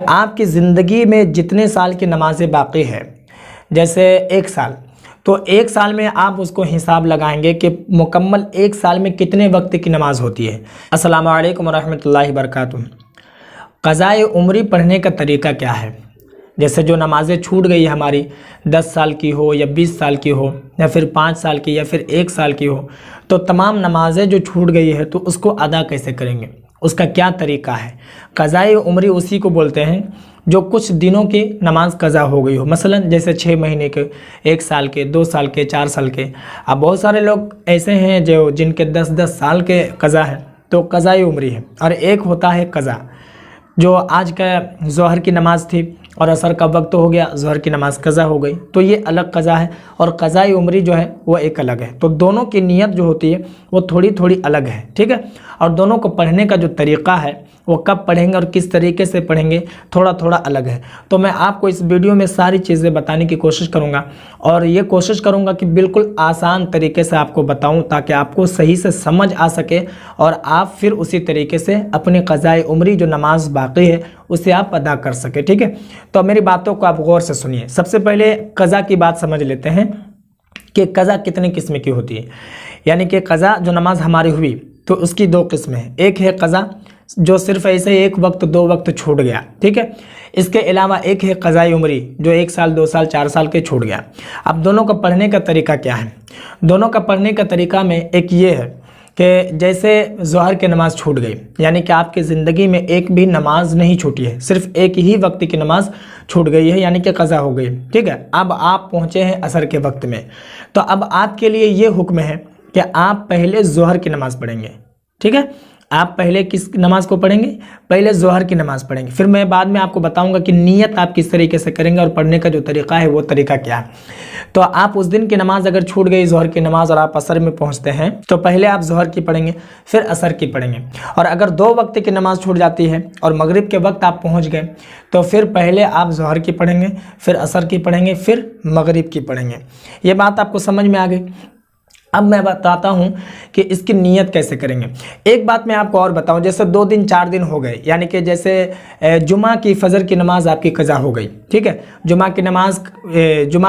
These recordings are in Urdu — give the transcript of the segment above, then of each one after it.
آپ کی زندگی میں جتنے سال کی نمازیں باقی ہے، جیسے 1 سال، تو 1 سال میں آپ اس کو حساب لگائیں گے کہ مکمل 1 سال میں کتنے وقت کی نماز ہوتی ہے۔ السلام علیکم ورحمۃ اللہ وبرکاتہ۔ قضائے عمری پڑھنے کا طریقہ کیا ہے؟ جیسے جو نمازیں چھوٹ گئی ہماری، 10 سال کی ہو یا 20 سال کی ہو یا پھر 5 سال کی یا پھر 1 سال کی ہو، تو تمام نمازیں جو چھوٹ گئی ہے تو اس کو ادا کیسے کریں گے، اس کا کیا طریقہ ہے؟ قضائے عمری اسی کو بولتے ہیں جو کچھ دنوں کی نماز قضا ہو گئی ہو، مثلا جیسے 6 مہینے کے، 1 سال کے، 2 سال کے، 4 سال کے۔ اب بہت سارے لوگ ایسے ہیں جن کے 10 سال کے قضا ہے تو قضائے عمری ہے، اور ایک ہوتا ہے قضا جو آج کا ظہر کی نماز تھی اور عصر کا وقت ہو گیا، ظہر کی نماز قضا ہو گئی، تو یہ الگ قضا ہے، اور قضائے عمری جو ہے وہ ایک الگ ہے۔ تو دونوں کی نیت جو ہوتی ہے وہ تھوڑی تھوڑی الگ ہے، ٹھیک ہے؟ اور دونوں کو پڑھنے کا جو طریقہ ہے وہ کب پڑھیں گے اور کس طریقے سے پڑھیں گے تھوڑا تھوڑا الگ ہے۔ تو میں آپ کو اس ویڈیو میں ساری چیزیں بتانے کی کوشش کروں گا، اور یہ کوشش کروں گا کہ بالکل آسان طریقے سے آپ کو بتاؤں تاکہ آپ کو صحیح سے سمجھ آ سکے، اور آپ پھر اسی طریقے سے اپنی قضائے عمری جو نماز باقی ہے اسے آپ ادا کر سکیں، ٹھیک ہے؟ تو میری باتوں کو آپ غور سے سنیے۔ سب سے پہلے قضا کی بات سمجھ لیتے ہیں کہ قضا کتنے قسم کی ہوتی ہے۔ یعنی کہ قضا جو نماز ہماری ہوئی تو اس کی 2 قسمیں ہیں۔ ایک ہے قضا جو صرف ایسے 1 وقت 2 وقت چھوٹ گیا، ٹھیک ہے؟ اس کے علاوہ ایک ہے قضائے عمری جو 1 سال 2 سال 4 سال کے چھوٹ گیا۔ اب دونوں کا پڑھنے کا طریقہ کیا ہے؟ دونوں کا پڑھنے کا طریقہ میں ایک یہ ہے کہ جیسے ظہر کی نماز چھوٹ گئی، یعنی کہ آپ کی زندگی میں ایک بھی نماز نہیں چھوٹی ہے، صرف ایک ہی وقت کی نماز چھوٹ گئی ہے، یعنی کہ قضا ہو گئی، ٹھیک ہے؟ اب آپ پہنچے ہیں عصر کے وقت میں، تو اب آپ کے لیے یہ حکم ہے کہ آپ پہلے ظہر کی نماز پڑھیں گے، ٹھیک ہے؟ آپ پہلے کس نماز کو پڑھیں گے؟ پہلے ظہر کی نماز پڑھیں گے۔ پھر میں بعد میں آپ کو بتاؤں گا کہ نیت آپ کس طریقے سے کریں گے اور پڑھنے کا جو طریقہ ہے وہ طریقہ کیا ہے۔ تو آپ اس دن کی نماز اگر چھوٹ گئی ظہر کی نماز اور آپ عصر میں پہنچتے ہیں تو پہلے آپ ظہر کی پڑھیں گے، پھر عصر کی پڑھیں گے۔ اور اگر 2 وقت کی نماز چھوٹ جاتی ہے اور مغرب کے وقت آپ پہنچ گئے تو پھر پہلے آپ ظہر کی پڑھیں گے، پھر عصر کی پڑھیں گے، پھر مغرب کی پڑھیں گے۔ یہ بات آپ کو سمجھ میں آ گئی؟ اب میں بتاتا ہوں کہ اس کی نیت کیسے کریں گے۔ ایک بات میں آپ کو اور بتاؤں، جیسے 2 دن 4 دن ہو گئے، یعنی کہ جیسے جمعہ کی فجر کی نماز آپ کی قضا ہو گئی، ٹھیک ہے؟ جمعہ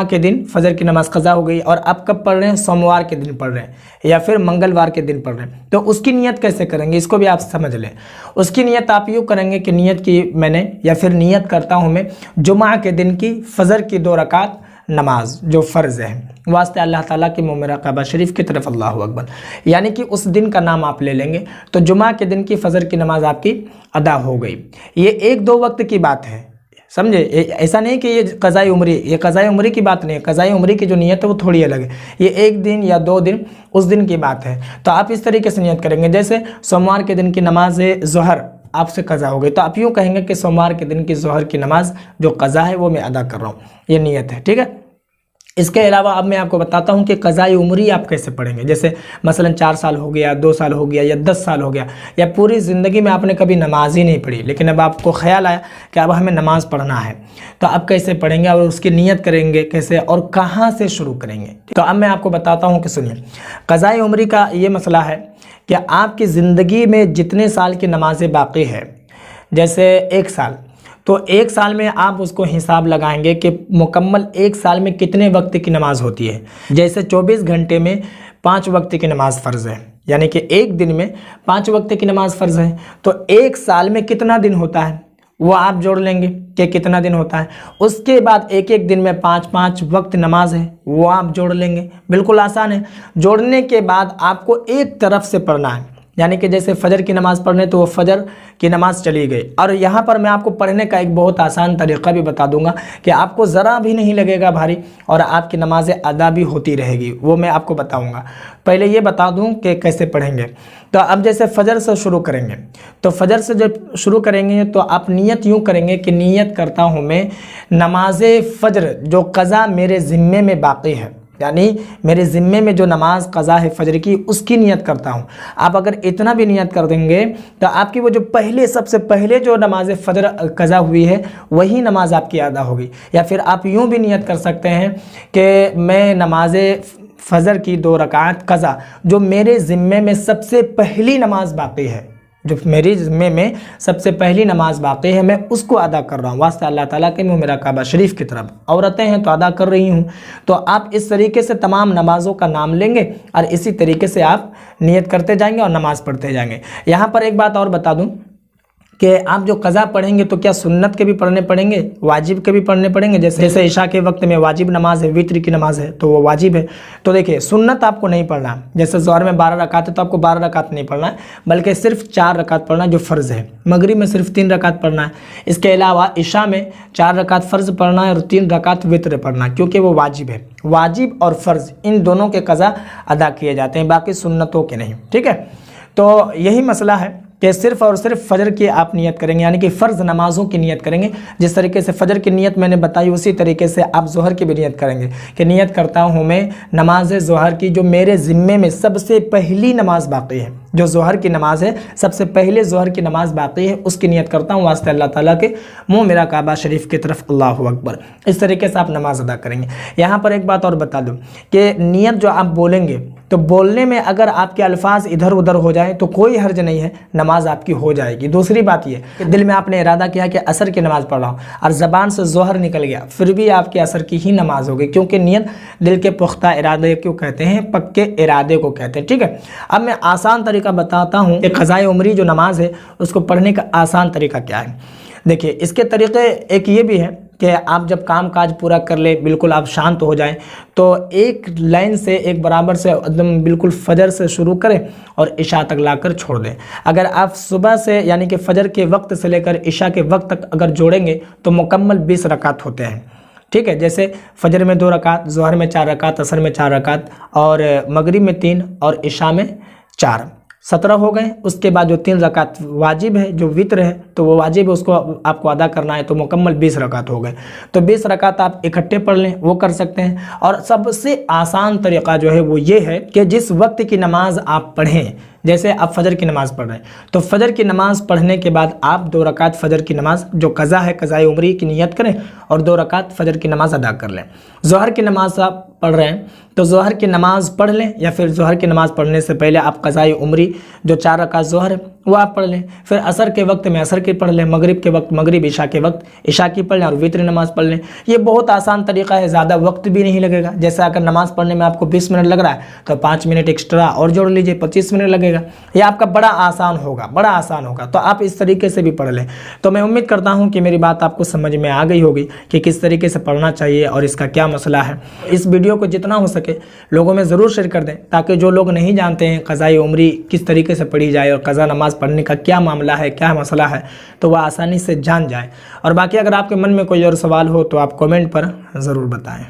کے دن فجر کی نماز قضا ہو گئی، اور آپ کب پڑھ رہے ہیں؟ سوموار کے دن پڑھ رہے ہیں یا پھر منگلوار کے دن پڑھ رہے ہیں، تو اس کی نیت کیسے کریں گے اس کو بھی آپ سمجھ لیں۔ اس کی نیت آپ یوں کریں گے کہ نیت کی میں نے، یا پھر نیت کرتا ہوں میں جمعہ کے دن کی فجر کی 2 رکعت نماز جو فرض ہے، واسطے اللہ تعالیٰ کی ممرہ کعبہ شریف کی طرف اللہ اکبر، یعنی کہ اس دن کا نام آپ لے لیں گے، تو جمعہ کے دن کی فجر کی نماز آپ کی ادا ہو گئی۔ یہ 1-2 وقت کی بات ہے، سمجھے؟ ایسا نہیں کہ یہ قضائے عمری، یہ قضائے عمری کی بات نہیں ہے، قضائے عمری کی جو نیت ہے وہ تھوڑی الگ ہے، یہ 1 دن یا 2 دن اس دن کی بات ہے۔ تو آپ اس طریقے سے نیت کریں گے، جیسے سوموار کے دن کی نماز ظہر آپ سے قضا ہو گئی، تو آپ یوں کہیں گے کہ سوموار کے دن کی ظہر کی نماز جو قضا ہے وہ میں ادا کر رہا ہوں، یہ نیت ہے، ٹھیک ہے؟ اس کے علاوہ اب میں آپ کو بتاتا ہوں کہ قضائے عمری آپ کیسے پڑھیں گے۔ جیسے مثلا 4 سال ہو گیا، 2 سال ہو گیا، یا 10 سال ہو گیا، یا پوری زندگی میں آپ نے کبھی نماز ہی نہیں پڑھی، لیکن اب آپ کو خیال آیا کہ اب ہمیں نماز پڑھنا ہے، تو آپ کیسے پڑھیں گے اور اس کی نیت کریں گے کیسے اور کہاں سے شروع کریں گے؟ تو اب میں آپ کو بتاتا ہوں کہ سنیے، قضائے عمری کا یہ مسئلہ ہے کہ آپ کی زندگی میں جتنے سال کی نمازیں باقی ہے، جیسے 1 سال، تو 1 سال میں آپ اس کو حساب لگائیں گے کہ مکمل 1 سال میں کتنے وقت کی نماز ہوتی ہے۔ جیسے 24 گھنٹے میں 5 وقت کی نماز فرض ہے، یعنی کہ ایک دن میں 5 وقت کی نماز فرض ہے، تو 1 سال میں کتنا دن ہوتا ہے وہ آپ جوڑ لیں گے کہ کتنا دن ہوتا ہے۔ اس کے بعد ایک دن میں 5 وقت نماز ہے وہ آپ جوڑ لیں گے، بالکل آسان ہے۔ جوڑنے کے بعد آپ کو ایک طرف سے پڑھنا ہے، یعنی کہ جیسے فجر کی نماز پڑھنے تو وہ فجر کی نماز چلی گئی، اور یہاں پر میں آپ کو پڑھنے کا ایک بہت آسان طریقہ بھی بتا دوں گا کہ آپ کو ذرا بھی نہیں لگے گا بھاری، اور آپ کی نمازیں ادا بھی ہوتی رہے گی، وہ میں آپ کو بتاؤں گا۔ پہلے یہ بتا دوں کہ کیسے پڑھیں گے۔ تو اب جیسے فجر سے شروع کریں گے، تو فجر سے جب شروع کریں گے تو آپ نیت یوں کریں گے کہ نیت کرتا ہوں میں نماز فجر جو قضا میرے ذمے میں باقی ہے، یعنی میرے ذمے میں جو نماز قضا ہے فجر کی اس کی نیت کرتا ہوں۔ آپ اگر اتنا بھی نیت کر دیں گے تو آپ کی وہ جو سب سے پہلے جو نماز فجر قضا ہوئی ہے وہی نماز آپ کی ادا ہوگی۔ یا پھر آپ یوں بھی نیت کر سکتے ہیں کہ میں نماز فجر کی 2 رکعت قضا جو میرے ذمے میں سب سے پہلی نماز باقی ہے، جو میری ذمے میں سب سے پہلی نماز باقی ہے میں اس کو ادا کر رہا ہوں واسطہ اللہ تعالیٰ کے، منہ میرا کعبہ شریف کی طرف، عورتیں ہیں تو ادا کر رہی ہوں۔ تو آپ اس طریقے سے تمام نمازوں کا نام لیں گے اور اسی طریقے سے آپ نیت کرتے جائیں گے اور نماز پڑھتے جائیں گے۔ یہاں پر ایک بات اور بتا دوں کہ آپ جو قضا پڑھیں گے تو کیا سنت کے بھی پڑھنے پڑیں گے، واجب کے بھی پڑھنے پڑیں گے؟ جیسے عشاء کے وقت میں واجب نماز ہے، وتر کی نماز ہے تو وہ واجب ہے۔ تو دیکھیں سنت آپ کو نہیں پڑھنا، جیسے ظہر میں 12 رکعت ہے تو آپ کو 12 رکعت نہیں پڑھنا ہے، بلکہ صرف 4 رکعت پڑھنا ہے جو فرض ہے۔ مغرب میں صرف 3 رکعت پڑھنا ہے۔ اس کے علاوہ عشاء میں 4 رکعت فرض پڑھنا ہے اور 3 رکعت وتر پڑھنا ہے، کیونکہ وہ واجب ہے۔ واجب اور فرض ان دونوں کے قضا ادا کیے جاتے ہیں، باقی سنتوں کے نہیں، ٹھیک ہے۔ تو یہی مسئلہ ہے کہ صرف اور صرف فجر کی آپ نیت کریں گے، یعنی کہ فرض نمازوں کی نیت کریں گے۔ جس طریقے سے فجر کی نیت میں نے بتائی اسی طریقے سے آپ ظہر کی بھی نیت کریں گے کہ نیت کرتا ہوں میں نماز ظہر کی جو میرے ذمے میں سب سے پہلی نماز باقی ہے، جو ظہر کی نماز ہے سب سے پہلے ظہر کی نماز باقی ہے اس کی نیت کرتا ہوں واسطے اللہ تعالیٰ کے، منہ میرا کعبہ شریف کی طرف، اللہ اکبر۔ اس طریقے سے آپ نماز ادا کریں گے۔ یہاں پر ایک بات اور بتا دوں کہ نیت جو آپ بولیں گے تو بولنے میں اگر آپ کے الفاظ ادھر ادھر ہو جائیں تو کوئی حرج نہیں ہے، نماز آپ کی ہو جائے گی۔ دوسری بات یہ کہ دل میں آپ نے ارادہ کیا کہ عصر کی نماز پڑھ رہا ہوں اور زبان سے ظہر نکل گیا، پھر بھی آپ کے عصر کی ہی نماز ہوگی، کیونکہ نیت دل کے پختہ ارادے کو کہتے ہیں، پکے ارادے کو کہتے ہیں، ٹھیک ہے۔ اب میں آسان طریقہ بتاتا ہوں کہ قضائے عمری جو نماز ہے اس کو پڑھنے کا آسان طریقہ کیا ہے۔ دیکھیے اس کے طریقے ایک یہ بھی ہے کہ آپ جب کام کاج پورا کر لیں، بالکل آپ شانت ہو جائیں، تو ایک لائن سے ایک برابر سے ایک دم بالکل فجر سے شروع کریں اور عشاء تک لا کر چھوڑ دیں۔ اگر آپ صبح سے یعنی کہ فجر کے وقت سے لے کر عشاء کے وقت تک اگر جوڑیں گے تو مکمل 20 رکعت ہوتے ہیں، ٹھیک ہے۔ جیسے فجر میں 2 رکعت، ظہر میں 4 رکعت، عصر میں 4 رکعت اور مغرب میں 3 اور عشاء میں 4، 17 ہو گئے۔ اس کے بعد جو 3 رکعت واجب ہے جو وتر ہے تو وہ واجب ہے، اس کو آپ کو ادا کرنا ہے، تو مکمل 20 رکعت ہو گئے۔ تو 20 رکعت آپ اکٹھے پڑھ لیں، وہ کر سکتے ہیں۔ اور سب سے آسان طریقہ جو ہے وہ یہ ہے کہ جس وقت کی نماز آپ پڑھیں، جیسے آپ فجر کی نماز پڑھ رہے ہیں تو فجر کی نماز پڑھنے کے بعد آپ 2 رکعت فجر کی نماز جو قضا ہے، قضائے عمری کی نیت کریں اور 2 رکعت فجر کی نماز ادا کر لیں۔ ظہر کی نماز آپ پڑھ رہے ہیں تو ظہر کی نماز پڑھ لیں، یا پھر ظہر کی نماز پڑھنے سے پہلے آپ قضائے عمری جو 4 رکعت ظہر ہے وہ آپ پڑھ لیں، پھر عصر کے وقت میں عصر کی پڑھ لیں، مغرب کے وقت مغرب، عشاء کے وقت عشاء کی پڑھ لیں اور وتر نماز پڑھ لیں۔ یہ بہت آسان طریقہ ہے، زیادہ وقت بھی نہیں لگے گا۔ جیسے اگر نماز پڑھنے میں آپ کو 20 منٹ لگ رہا ہے تو 5 منٹ ایکسٹرا اور جوڑ لیجئے، 25 منٹ لگے گا۔ یہ آپ کا بڑا آسان ہوگا، تو آپ اس طریقے سے بھی پڑھ لیں۔ تو میں امید کرتا ہوں کہ میری بات آپ کو سمجھ میں آ گئی ہوگی کہ کس طریقے سے پڑھنا چاہیے اور اس کا کیا مسئلہ ہے۔ اس ویڈیو کو جتنا ہو سکے لوگوں میں ضرور شیئر کر دیں، تاکہ جو لوگ نہیں جانتے ہیں قضائے عمری کس طریقے سے پڑھی جائے اور قضا نماز پڑھنے کا کیا معاملہ ہے، کیا مسئلہ ہے، تو وہ آسانی سے جان جائیں۔ اور باقی اگر آپ کے من میں کوئی اور سوال ہو تو آپ کمنٹ پر ضرور بتائیں۔